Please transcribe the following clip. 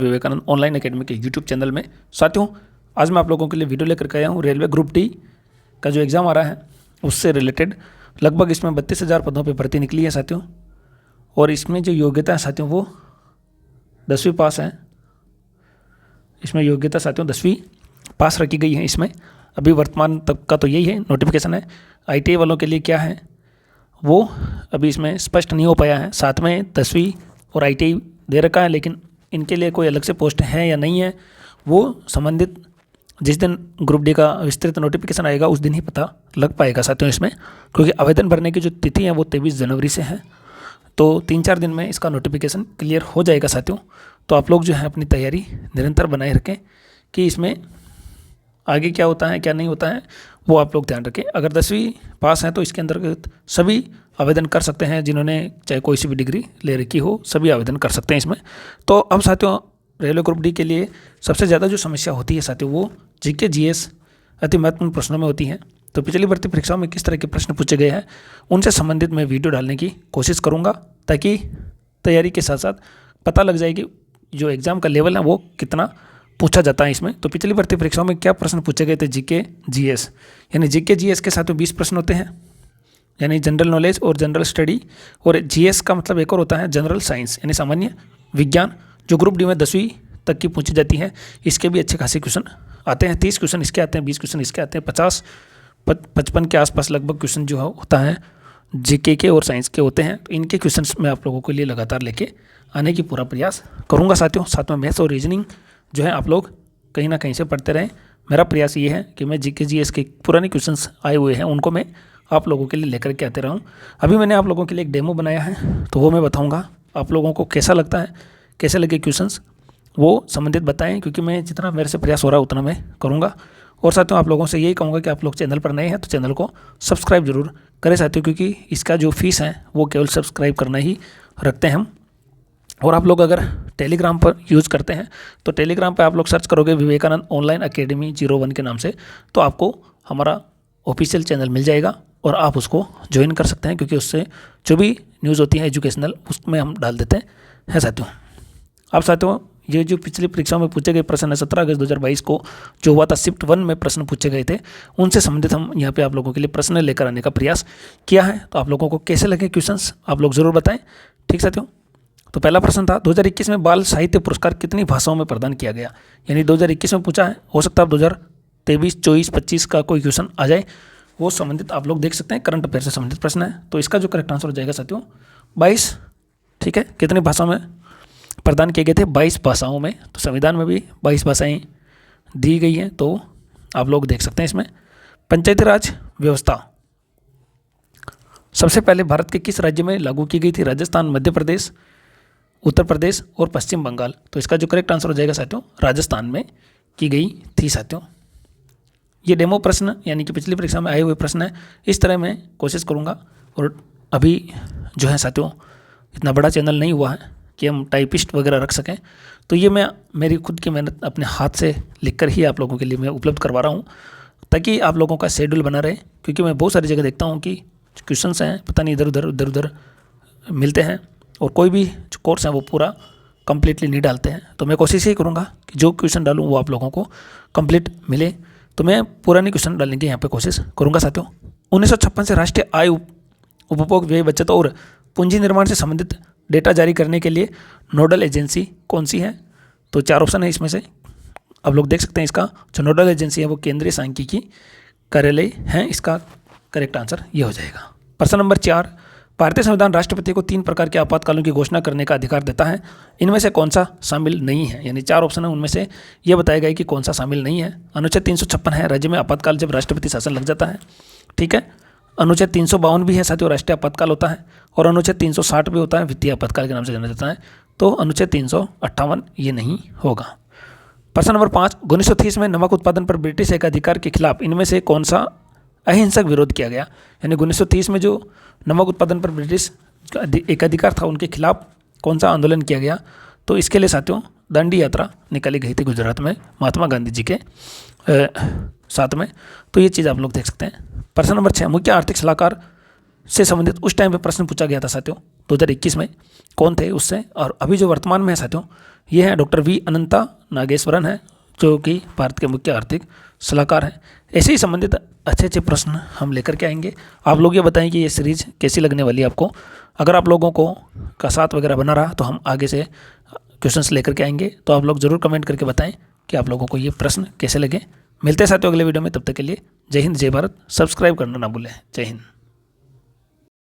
Vivekananda online academy के YouTube channel में। साथियों, आज मैं आप लोगों के लिए वीडियो लेकर के आया हूँ रेलवे ग्रुप डी का जो एग्ज़ाम आ रहा है उससे रिलेटेड। लगभग इसमें 32,000 पदों पे भर्ती निकली है साथियों, और इसमें जो योग्यता है साथियों वो 10वीं पास है। इसमें योग्यता साथियों 10वीं पास रखी गई है। इसमें अभी वर्तमान तक का तो यही है, नोटिफिकेशन है। ITI वालों के लिए क्या है वो अभी इसमें स्पष्ट नहीं हो पाया है। साथ में 10वीं और ITI दे रखा है, लेकिन इनके लिए कोई अलग से पोस्ट है या नहीं है वो संबंधित जिस दिन ग्रुप डी का विस्तृत नोटिफिकेशन आएगा उस दिन ही पता लग पाएगा साथियों इसमें, क्योंकि आवेदन भरने की जो तिथि है वो 23 जनवरी से है। तो 3-4 दिन में इसका नोटिफिकेशन क्लियर हो जाएगा साथियों। तो आप लोग जो है अपनी तैयारी निरंतर बनाए रखें कि इसमें आगे क्या होता है क्या नहीं होता है वो आप लोग ध्यान रखें। अगर 10वीं पास हैं तो इसके अंतर्गत सभी आवेदन कर सकते हैं, जिन्होंने चाहे कोई सी भी डिग्री ले रखी हो सभी आवेदन कर सकते हैं इसमें। तो अब साथियों रेलवे ग्रुप डी के लिए सबसे ज़्यादा जो समस्या होती है साथियों वो GK GS अति महत्वपूर्ण प्रश्नों में होती है। तो पिछली भर्ती परीक्षाओं में किस तरह के प्रश्न पूछे गए हैं उनसे संबंधित मैं वीडियो डालने की कोशिश करूँगा, ताकि तैयारी के साथ साथ पता लग जाए कि जो एग्ज़ाम का लेवल है वो कितना पूछा जाता है इसमें। तो पिछली भर्ती परीक्षाओं में क्या प्रश्न पूछे गए थे GK GS, यानी GK GS के साथ 20 प्रश्न होते हैं, यानी जनरल नॉलेज और जनरल स्टडी। और GS का मतलब एक और होता है जनरल साइंस, यानी सामान्य विज्ञान, जो ग्रुप डी में 10वीं तक की पूछी जाती है। इसके भी अच्छे खासे क्वेश्चन आते हैं। 30 क्वेश्चन इसके आते हैं, 20 क्वेश्चन इसके आते हैं, 50-55 के आसपास लगभग क्वेश्चन जो होता है GK के और साइंस के होते हैं। तो इनके क्वेश्चंस मैं आप लोगों के लिए लगातार लेके आने की पूरा प्रयास करूँगा साथियों। साथ में मैथ्स और रीजनिंग जो है आप लोग कहीं ना कहीं से पढ़ते रहें। मेरा प्रयास ये है कि मैं GK GS के पुराने क्वेश्चंस आए हुए हैं उनको मैं आप लोगों के लिए लेकर के आते रहूँ। अभी मैंने आप लोगों के लिए एक डेमो बनाया है, तो वो मैं बताऊँगा आप लोगों को कैसा लगता है, कैसे लगे क्वेश्चंस वो संबंधित बताएं, क्योंकि मैं जितना मेरे से प्रयास हो रहा है उतना मैं करूँगा। और साथियों आप लोगों से यही कहूँगा कि आप लोग चैनल पर नए हैं तो चैनल को सब्सक्राइब जरूर करें साथियों, क्योंकि इसका जो फीस है वो केवल सब्सक्राइब करना ही रखते हैं हम। और आप लोग अगर टेलीग्राम पर यूज़ करते हैं तो टेलीग्राम पर आप लोग सर्च करोगे विवेकानंद ऑनलाइन अकेडमी 01 के नाम से, तो आपको हमारा ऑफिशियल चैनल मिल जाएगा और आप उसको ज्वाइन कर सकते हैं, क्योंकि उससे जो भी न्यूज़ होती है एजुकेशनल उसमें हम डाल देते हैं साथियों। अब साथियों ये जो पिछली परीक्षाओं में पूछे गए प्रश्न है 17 अगस्त 2022 को जो हुआ था शिफ्ट 1 में प्रश्न पूछे गए थे, उनसे संबंधित हम यहाँ पे आप लोगों के लिए प्रश्न लेकर आने का प्रयास किया है। तो आप लोगों को कैसे लगे क्वेश्चंस आप लोग ज़रूर बताएं, ठीक साथियों। तो पहला प्रश्न था 2021 में बाल साहित्य पुरस्कार कितनी भाषाओं में प्रदान किया गया, यानी 2021 में पूछा है, हो सकता है 2023, 24, 25 का कोई क्वेश्चन आ जाए, वो संबंधित आप लोग देख सकते हैं। करंट अफेयर से संबंधित प्रश्न है। तो इसका जो करेक्ट आंसर हो जाएगा साथियों 22, ठीक है। कितनी भाषाओं में प्रदान किए गए थे? 22 भाषाओं में। तो संविधान में भी 22 भाषाएं दी गई हैं, तो आप लोग देख सकते हैं इसमें। पंचायती राज व्यवस्था सबसे पहले भारत के किस राज्य में लागू की गई थी? राजस्थान, मध्य प्रदेश, उत्तर प्रदेश और पश्चिम बंगाल। तो इसका जो करेक्ट आंसर हो जाएगा साथियों राजस्थान में की गई थी साथियों। ये डेमो प्रश्न यानी कि पिछली परीक्षा में आए हुए प्रश्न है। इस तरह मैं कोशिश करूँगा। और अभी जो है साथियों इतना बड़ा चैनल नहीं हुआ है कि हम टाइपिस्ट वगैरह रख सकें, तो ये मैं मेरी खुद की मेहनत अपने हाथ से लिखकर ही आप लोगों के लिए मैं उपलब्ध करवा रहा हूँ, ताकि आप लोगों का शेड्यूल बना रहे। क्योंकि मैं बहुत सारी जगह देखता हूँ कि क्वेश्चंस हैं पता नहीं इधर उधर मिलते हैं, और कोई भी जो कोर्स है वो पूरा कम्प्लीटली नहीं डालते हैं। तो मैं कोशिश यही करूँगा कि जो क्वेश्चन डालूँ वो आप लोगों को कम्प्लीट मिले। तो मैं पुराने क्वेश्चन डालने की यहाँ पे कोशिश करूँगा साथियों। 1956 से राष्ट्रीय आय, उपभोग, व्यय, बचत और पूंजी निर्माण से संबंधित डेटा जारी करने के लिए नोडल एजेंसी कौन सी है? तो 4 ऑप्शन है इसमें से, आप लोग देख सकते हैं। इसका जो नोडल एजेंसी है वो केंद्रीय सांख्यिकी कार्यालय है। इसका करेक्ट आंसर ये हो जाएगा। प्रश्न नंबर 4, भारतीय संविधान राष्ट्रपति को 3 प्रकार के आपातकालों की घोषणा करने का अधिकार देता है, इनमें से कौन सा शामिल नहीं है? यानी 4 ऑप्शन है, उनमें से ये बताया गया कि कौन सा शामिल नहीं है। अनुच्छेद 356 है, राज्य में आपातकाल जब राष्ट्रपति शासन लग जाता है, ठीक है। अनुच्छेद 352 भी है साथियों, राष्ट्रीय आपातकाल होता है। और अनुच्छेद 360 भी होता है, वित्तीय आपातकाल के नाम से जाना जाता है। तो अनुच्छेद 358 ये नहीं होगा। प्रश्न नंबर 5, 1930 में नमक उत्पादन पर ब्रिटिश एकाधिकार के खिलाफ इनमें से कौन सा अहिंसक विरोध किया गया? यानी 1930 में जो नमक उत्पादन पर ब्रिटिश एकाधिकार था उनके खिलाफ कौन सा आंदोलन किया गया? तो इसके लिए साथियों दांडी यात्रा निकाली गई थी गुजरात में महात्मा गांधी जी के साथ में। तो ये चीज़ आप लोग देख सकते हैं। प्रश्न नंबर 6, मुख्य आर्थिक सलाहकार से संबंधित उस टाइम पे प्रश्न पूछा गया था साथियों 2021 में, कौन थे उससे। और अभी जो वर्तमान में है साथियों ये हैं डॉक्टर वी अनंता नागेश्वरन है, जो कि भारत के मुख्य आर्थिक सलाहकार हैं। ऐसे ही संबंधित अच्छे अच्छे प्रश्न हम लेकर के आएंगे। आप लोग ये बताएं कि ये सीरीज कैसी लगने वाली है आपको। अगर आप लोगों को का साथ वगैरह बना रहा तो हम आगे से क्वेश्चंस लेकर के आएंगे। तो आप लोग ज़रूर कमेंट करके बताएं कि आप लोगों को ये प्रश्न कैसे लगे। मिलते हैं साथियों अगले वीडियो में, तब तक के लिए जय हिंद जय भारत। सब्सक्राइब करना ना भूलें। जय हिंद।